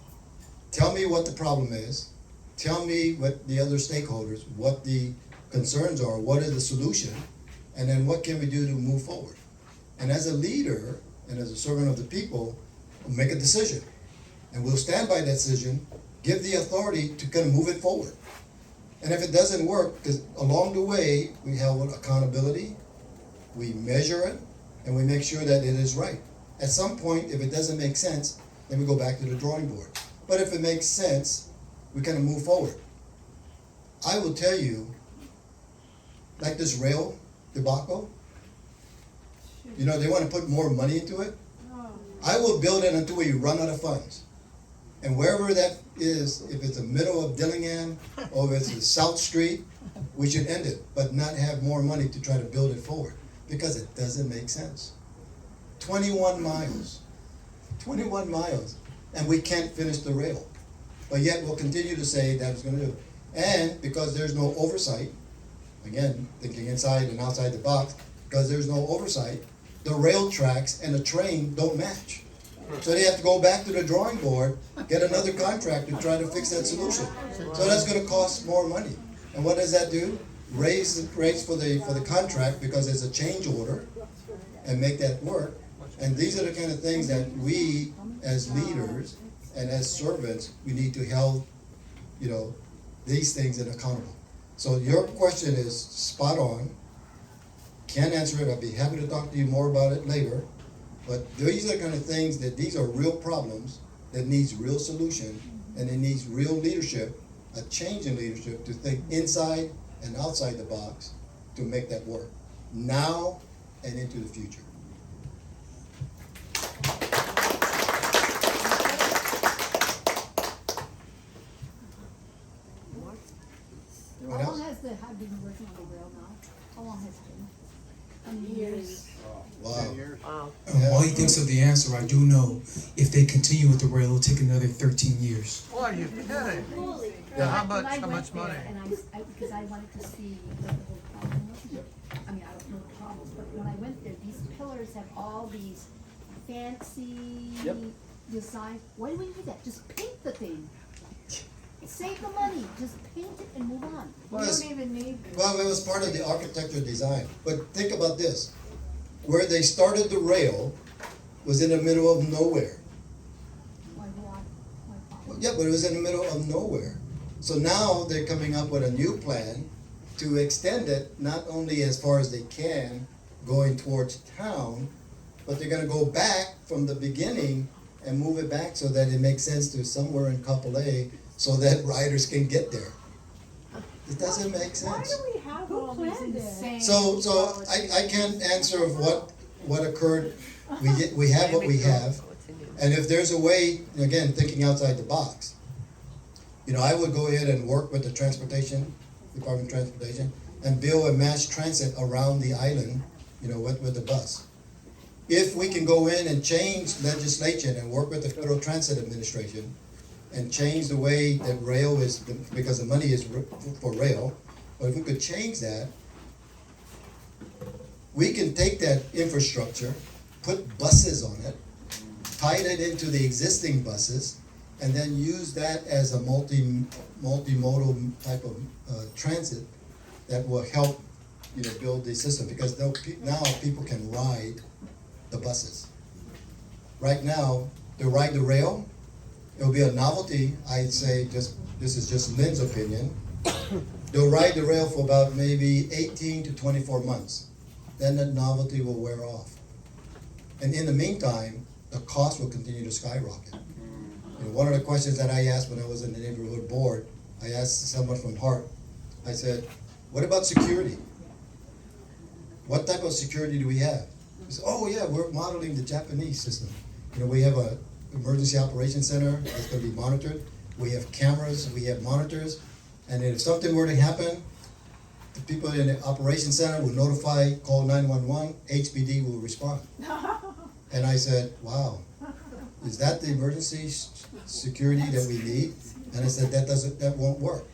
Tell me what the problem is. Tell me what the other stakeholders, what the concerns are, what is the solution, and then what can we do to move forward. And as a leader and as a servant of the people, we'll make a decision. And we'll stand by that decision, give the authority to kind of move it forward. And if it doesn't work, because along the way, we have accountability, we measure it, and we make sure that it is right. At some point, if it doesn't make sense, then we go back to the drawing board. But if it makes sense, we kind of move forward. I will tell you, like this rail debacle, you know, they want to put more money into it. I will build it until we run out of funds. And wherever that is, if it's the middle of Dillingham or if it's the South Street, we should end it, but not have more money to try to build it forward, because it doesn't make sense. 21 miles, and we can't finish the rail. But yet we'll continue to say that it's going to do. And because there's no oversight, again, thinking inside and outside the box, because there's no oversight, the rail tracks and the train don't match. So they have to go back to the drawing board, get another contract to try to fix that solution. So that's going to cost more money. And what does that do? Raise the rates for the contract because there's a change order, and make that work. And these are the kind of things that we as leaders and as servants, we need to hold, you know, these things and accountable. So your question is spot on. Can't answer it. I'd be happy to talk to you more about it later. But these are the kind of things that these are real problems that needs real solution, and it needs real leadership, a change in leadership to think inside and outside the box to make that work now and into the future. How long has have been working on the rail now? How long has it been? How many years? Wow. While he thinks of the answer, I do know if they continue with the rail, it'll take another 13 years. Oh, are you kidding? Yeah, how much money? And because I wanted to see what the whole problem was. I mean, I don't know the problems, but when I went there, these pillars have all these fancy design, why do we need that? Just paint the thing. Save the money, just paint it and move on. Well, We it's- don't even need. Well, it was part of the architecture design, but think about this. Where they started the rail was in the middle of nowhere. Why walk, why follow? Yeah, but it was in the middle of nowhere. So now they're coming up with a new plan to extend it, not only as far as they can, going towards town, but they're gonna go back from the beginning and move it back so that it makes sense to somewhere in Kapolei, so that riders can get there. It doesn't make Why sense. do we have all these insane? So I can't answer of what occurred. We have what we have. And if there's a way, again, thinking outside the box, you know, I would go ahead and work with the transportation, Department of Transportation, and build a mass transit around the island, you know, with the bus. If we can go in and change legislation and work with the Federal Transit Administration and change the way that rail is, because the money is for rail, but if we could change that, we can take that infrastructure, put buses on it, tie it into the existing buses, and then use that as a multimodal type of transit that will help, you know, build the system, because now people can ride the buses. Right now, to ride the rail, it'll be a novelty. I'd say, this is just Lynn's opinion. They'll ride the rail for about maybe 18 to 24 months. Then the novelty will wear off. And in the meantime, the cost will continue to skyrocket. You know, one of the questions that I asked when I was in the neighborhood board, I asked someone from Hart, I said, what about security? What type of security do we have? He said, oh yeah, we're modeling the Japanese system. You know, we have a emergency operations center that's gonna be monitored. We have cameras, we have monitors, and if something were to happen, the people in the operations center will notify, call 911, HPD will respond. And I said, wow, is that the emergency security that we need? And I said, that won't work.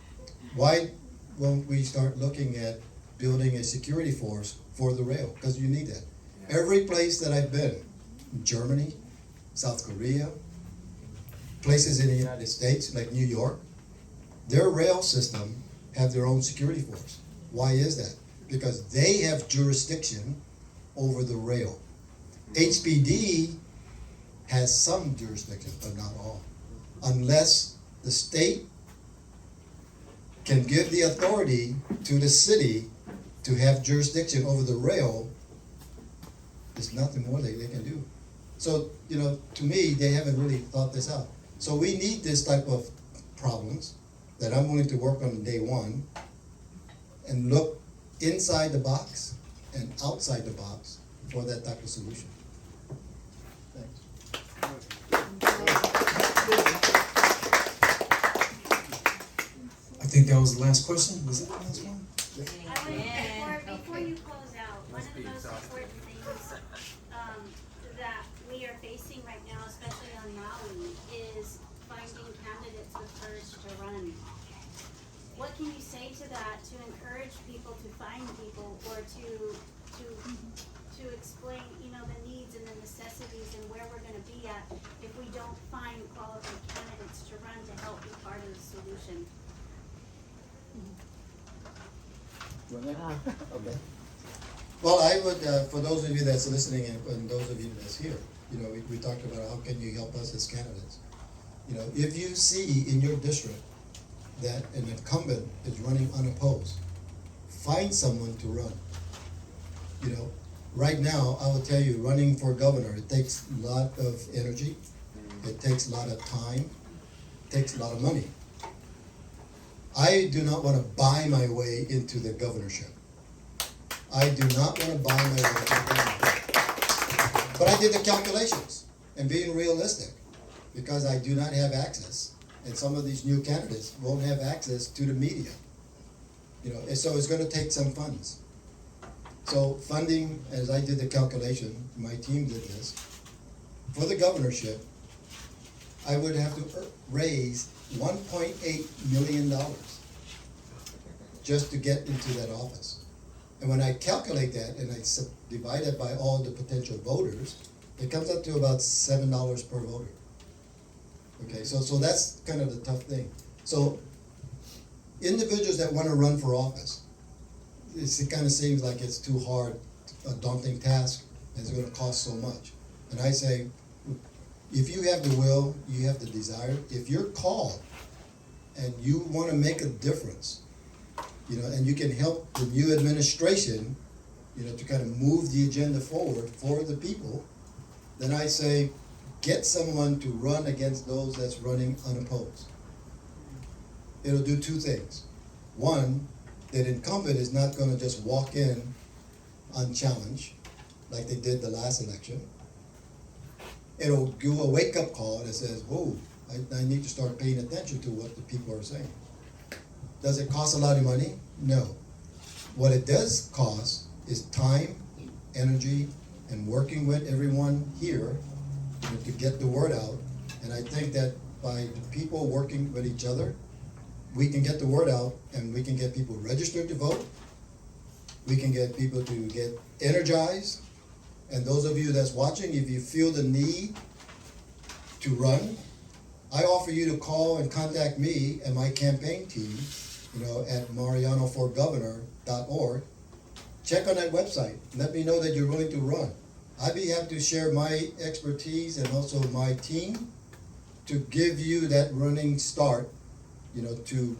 Why won't we start looking at building a security force for the rail? Because you need that. Every place that I've been, Germany, South Korea, places in the United States like New York, their rail system have their own security force. Why is that? Because they have jurisdiction over the rail. HPD has some jurisdiction, but not all. Unless the state can give the authority to the city to have jurisdiction over the rail, there's nothing more they can do. So, you know, to me, they haven't really thought this out. So we need this type of problems that I'm willing to work on day one and look inside the box and outside the box for that type of solution. Thanks. I think that was the last question. Was it the last one? Before you close out, one of the most important things that we are facing right now, especially on Maui, is finding candidates with courage to run. What can you say to that to encourage people to find people, or to explain, you know, the needs and the necessities and where we're gonna be at if we don't find qualified candidates to run to help be part of the solution? Okay. Well, I would, for those of you that's listening and those of you that's here, you know, we talked about how can you help us as candidates. You know, if you see in your district that an incumbent is running unopposed, find someone to run. You know, right now, I will tell you, running for governor, it takes a lot of energy, it takes a lot of time, it takes a lot of money. I do not want to buy my way into the governorship. I do not want to buy my way into the governorship. But I did the calculations, and being realistic, because I do not have access, and some of these new candidates won't have access to the media. You know, and so it's going to take some funds. So funding, as I did the calculation, my team did this, for the governorship, I would have to raise $1.8 million just to get into that office. And when I calculate that and I divide it by all the potential voters, it comes up to about $7 per voter. Okay, so that's kind of the tough thing. So individuals that want to run for office, it kind of seems like it's too hard, a daunting task, and it's going to cost so much. And I say, if you have the will, you have the desire, if you're called and you want to make a difference, you know, and you can help the new administration, you know, to kind of move the agenda forward for the people, then I say, get someone to run against those that's running unopposed. It'll do two things. One, that incumbent is not gonna just walk in unchallenged, like they did the last election. It'll give a wake-up call that says, whoa, I need to start paying attention to what the people are saying. Does it cost a lot of money? No. What it does cost is time, energy, and working with everyone here, you know, to get the word out. And I think that by the people working with each other, we can get the word out and we can get people registered to vote. We can get people to get energized. And those of you that's watching, if you feel the need to run, I offer you to call and contact me and my campaign team, you know, at marianoforgovernor.org. Check on that website. Let me know that you're willing to run. I'd be happy to share my expertise and also my team to give you that running start, you know, to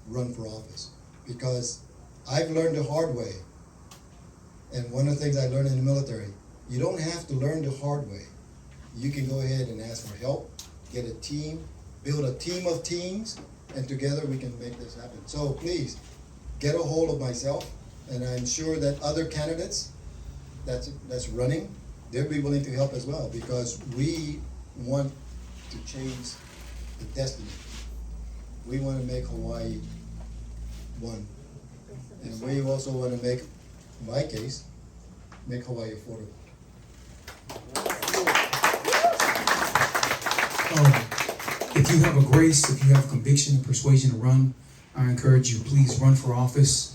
run for office. Because I've learned the hard way. And one of the things I learned in the military, you don't have to learn the hard way. You can go ahead and ask for help, get a team, build a team of teams, and together we can make this happen. So please, get a hold of myself, and I'm sure that other candidates that's running, they'll be willing to help as well, because we want to change the destiny. We want to make Hawaii one. And we also want to make, in my case, make Hawaii affordable. If you have a grace, if you have conviction and persuasion to run, I encourage you, please run for office.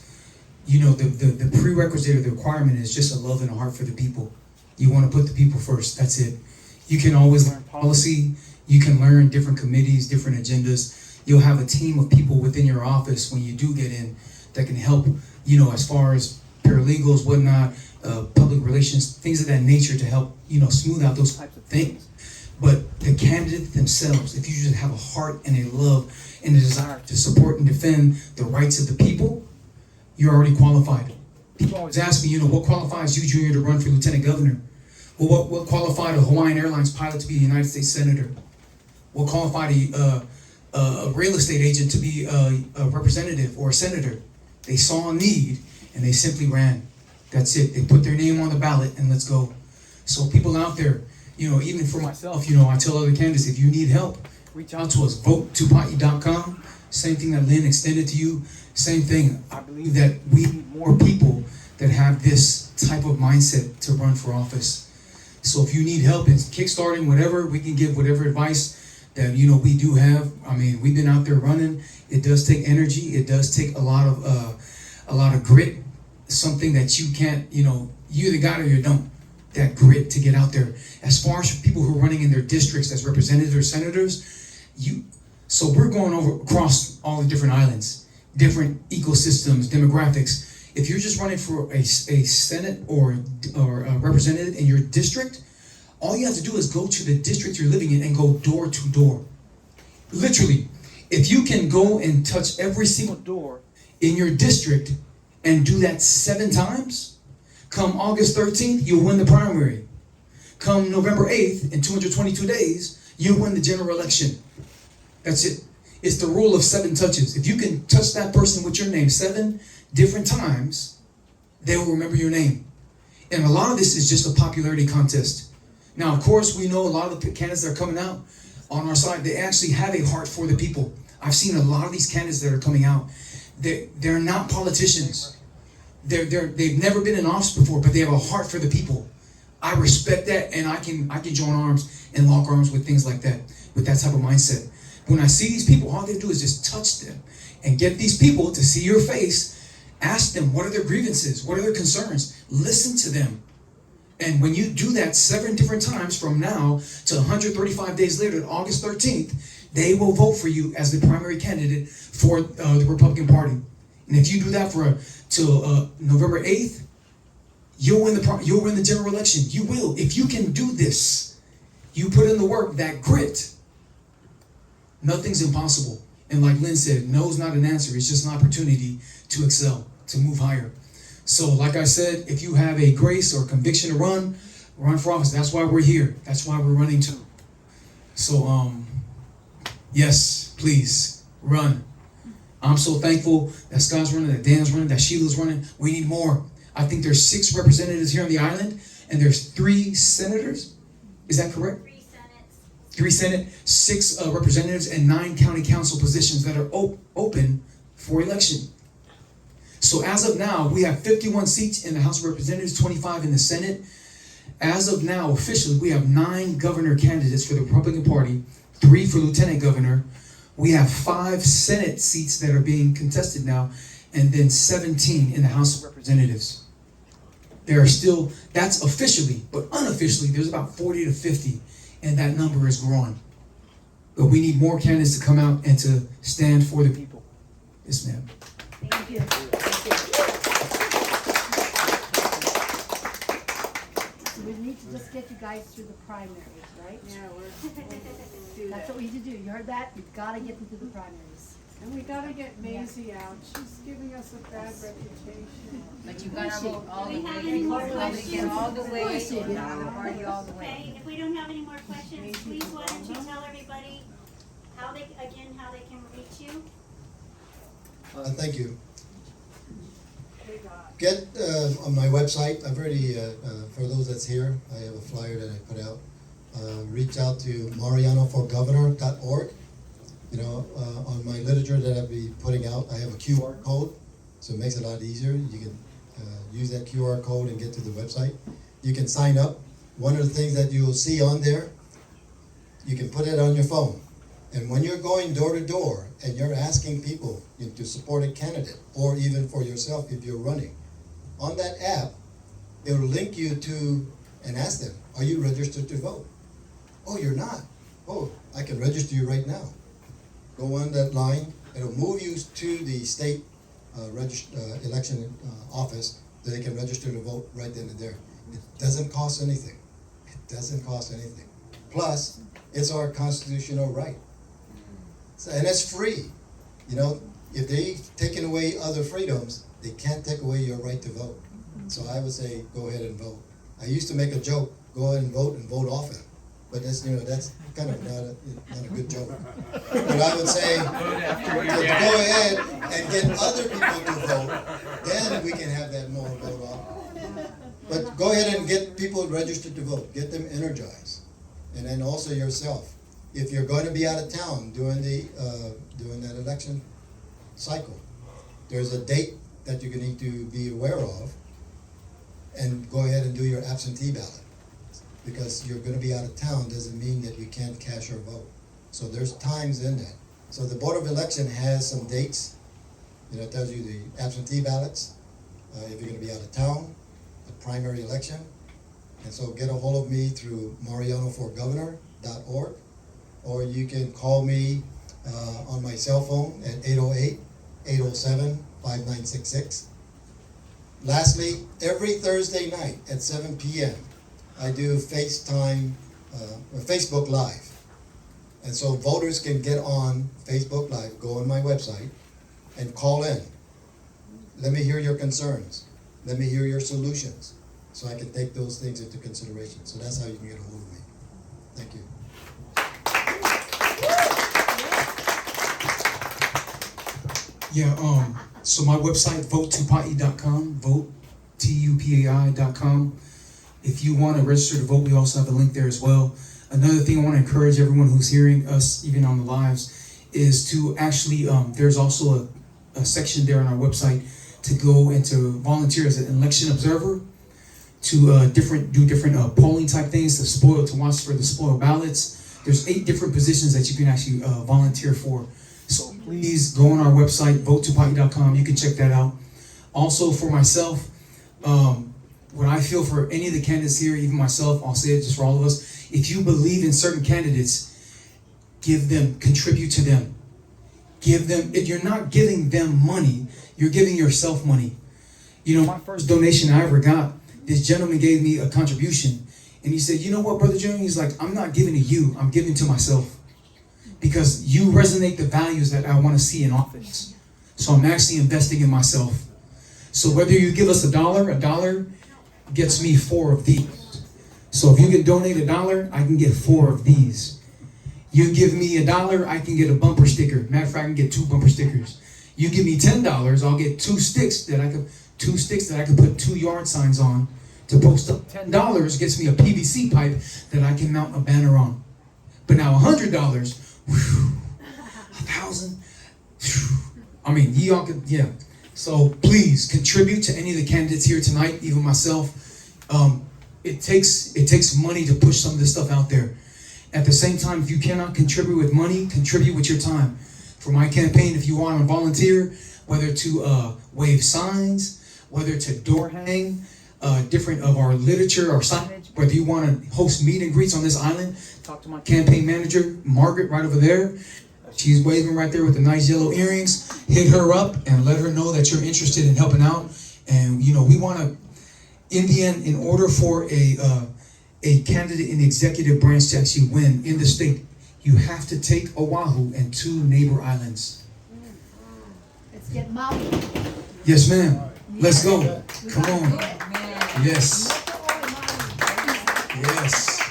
You know, the prerequisite or the requirement is just a love and a heart for the people. You want to put the people first, that's it. You can always learn policy, you can learn different committees, different agendas. You'll have a team of people within your office when you do get in that can help, you know, as far as paralegals, whatnot, public relations, things of that nature to help, you know, smooth out those types of things. But the candidates themselves, if you just have a heart and a love and a desire to support and defend the rights of the people, you're already qualified. People always ask me, you know, what qualifies you, Junior, to run for lieutenant governor? Well, what qualified a Hawaiian Airlines pilot to be a United States senator? What qualified a real estate agent to be a representative or a senator? They saw a need and they simply ran. That's it. They put their name on the ballot and let's go. So people out there, you know, even for myself, you know, I tell other candidates, if you need help, reach out to us, votetupai.com. Same thing that Lynn extended to you. Same thing. I believe that we need more people that have this type of mindset to run for office. So if you need help in kickstarting whatever, we can give whatever advice that, you know, we do have. I mean, we've been out there running. It does take energy. It does take a lot of grit. Something that you can't, you know, you either got it or you don't. That grit to get out there. As far as people who are running in their districts as representatives or senators, so we're going across all the different islands, different ecosystems, demographics. If you're just running for a Senate or a representative in your district, all you have to do is go to the district you're living in and go door to door. Literally, if you can go and touch every single door in your district and do that 7 times, come August 13th, you'll win the primary. Come November 8th, in 222 days, you'll win the general election. That's it. It's the rule of 7 touches. If you can touch that person with your name 7 different times, they will remember your name. And a lot of this is just a popularity contest. Now, of course, we know a lot of the candidates that are coming out on our side, they actually have a heart for the people. I've seen a lot of these candidates that are coming out. They're not politicians. They've never been in office before, but they have a heart for the people. I respect that, and I can join arms and lock arms with things like that, with that type of mindset. When I see these people, all they do is just touch them and get these people to see your face, ask them what are their grievances, what are their concerns, listen to them, And when you do that 7 different times from now to 135 days later, August 13th, they will vote for you as the primary candidate for the Republican Party. And if you do that till November 8th, you'll win the general election. You will. If you can do this, you put in the work, that grit, nothing's impossible. And like Lynn said, no is not an answer. It's just an opportunity to excel, to move higher. So like I said, if you have a grace or conviction to run for office. That's why we're here. That's why we're running too. So yes, please run. I'm so thankful that Scott's running, that Dan's running, that Sheila's running. We need more. I think there's 6 representatives here on the island, and there's 3 senators. Is that correct? 3 Senate, 6 representatives, and 9 county council positions that are open for election. So as of now, we have 51 seats in the House of Representatives, 25 in the Senate. As of now, officially, we have 9 governor candidates for the Republican Party, 3 for lieutenant governor. We have 5 Senate seats that are being contested now, and then 17 in the House of Representatives. There are still, that's officially, but unofficially, there's about 40 to 50, and that number is growing. But we need more candidates to come out and to stand for the people. Yes, ma'am. Thank you. We need to just get you guys through the primaries, right? Yeah, we're That's what we need to do. You heard that? We've got to get them through the primaries. And we gotta get Maisie out. She's giving us a bad reputation. But you gotta vote all the Do we have way, any more Republican questions? all the way, party all the way. Okay, if we don't have any more questions, please why don't you tell everybody how they can reach you? Thank you. Get on my website, I've already, for those that's here, I have a flyer that I put out. Reach out to marianoforgovernor.org. You know, on my literature that I'll be putting out, I have a QR code, so it makes it a lot easier. You can use that QR code and get to the website. You can sign up. One of the things that you'll see on there, you can put it on your phone. And when you're going door to door and you're asking people to support a candidate, or even for yourself if you're running, on that app, it will link you to and ask them, are you registered to vote? Oh, you're not. Oh, I can register you right now. Go on that line. It'll move you to the state election office that they can register to vote right then and there. It doesn't cost anything. It doesn't cost anything. Plus, it's our constitutional right. So, and it's free. You know, if they've taken away other freedoms, they can't take away your right to vote. So I would say, go ahead and vote. I used to make a joke, go ahead and vote often. But that's, you know, that's kind of not a good joke. But I would say, to go ahead and get other people to vote, then we can have that more vote off. But go ahead and get people registered to vote, get them energized. And then also yourself. If you're going to be out of town during that election cycle, there's a date that you need to be aware of, and go ahead and do your absentee ballot. Because you're going to be out of town doesn't mean that you can't cast your vote. So there's times in that. So the Board of Election has some dates. You know, it tells you the absentee ballots, if you're going to be out of town, the primary election. And so get a hold of me through marianoforgovernor.org, or you can call me on my cell phone at 808-807-5966. Lastly, every Thursday night at 7 p.m., I do Facebook Live. And so voters can get on Facebook Live, go on my website, and call in. Let me hear your concerns. Let me hear your solutions, so I can take those things into consideration. So that's how you can get a hold of me. Thank you. Yeah, so my website, votetupai.com, votetupai.com. If you want to register to vote, we also have a link there as well. Another thing I want to encourage everyone who's hearing us, even on the lives, is to actually, there's also a section there on our website to go and to volunteer as an election observer, to do different polling type things, to watch for the spoiled ballots. There's 8 different positions that you can actually volunteer for. So please go on our website, votetupai.com. You can check that out. Also for myself, what I feel for any of the candidates here, even myself, I'll say it just for all of us. If you believe in certain candidates, give them, contribute to them. Give them, if you're not giving them money, you're giving yourself money. You know, my first donation I ever got, this gentleman gave me a contribution. And he said, you know what, Brother Junior? He's like, I'm not giving to you, I'm giving to myself. Because you resonate the values that I want to see in office. So I'm actually investing in myself. So whether you give us a dollar gets me 4 of these. So if you can donate $1, I can get 4 of these. You give me $1, I can get a bumper sticker. Matter of fact, I can get 2 bumper stickers. You give me $10, I'll get 2 sticks that I could put 2 yard signs on to post up. $10 gets me a PVC pipe that I can mount a banner on. But now $100, whew, 1,000. I mean, y'all could, yeah. So please contribute to any of the candidates here tonight, even myself. It takes money to push some of this stuff out there. At the same time, if you cannot contribute with money, contribute with your time. For my campaign, if you want to volunteer, whether to wave signs, whether to door hang, different of our literature or signage, whether you want to host meet and greets on this island, talk to my campaign manager, Margaret, right over there. She's waving right there with the nice yellow earrings. Hit her up and let her know that you're interested in helping out. And, you know, we want to, in the end, in order for a candidate in the executive branch to actually win in the state, you have to take Oahu and 2 neighbor islands. Let's get Maui. Yes, ma'am. Let's go. Come on. Yes. Yes.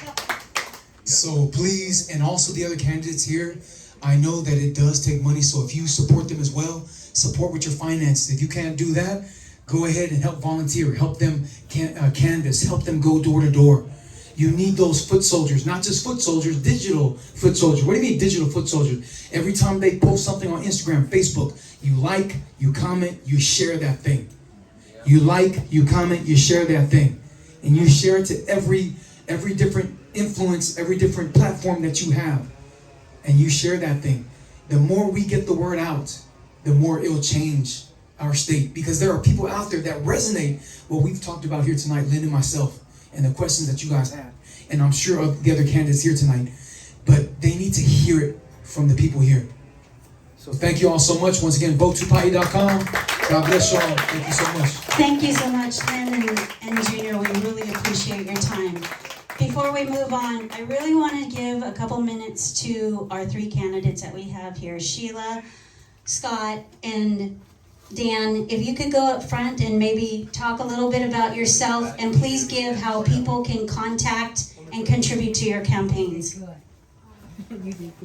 So please, and also the other candidates here, I know that it does take money, so if you support them as well, support with your finances. If you can't do that, go ahead and help volunteer, help them canvass, help them go door to door. You need those foot soldiers, not just foot soldiers, digital foot soldiers. What do you mean digital foot soldiers? Every time they post something on Instagram, Facebook, you like, you comment, you share that thing. You like, you comment, you share that thing. And you share it to every different influence, every different platform that you have. And you share that thing. The more we get the word out, the more it'll change our state. Because there are people out there that resonate what we've talked about here tonight, Lynn and myself, and the questions that you guys had. And I'm sure of the other candidates here tonight. But they need to hear it from the people here. So thank you all so much. Once again, votetupai.com. God bless y'all. Thank you so much. Thank you so much, Lynn and Junior. We really appreciate your time. Before we move on, I really want to give a couple minutes to our 3 candidates that we have here, Sheila, Scott, and Dan. If you could go up front and maybe talk a little bit about yourself, and please give how people can contact and contribute to your campaigns.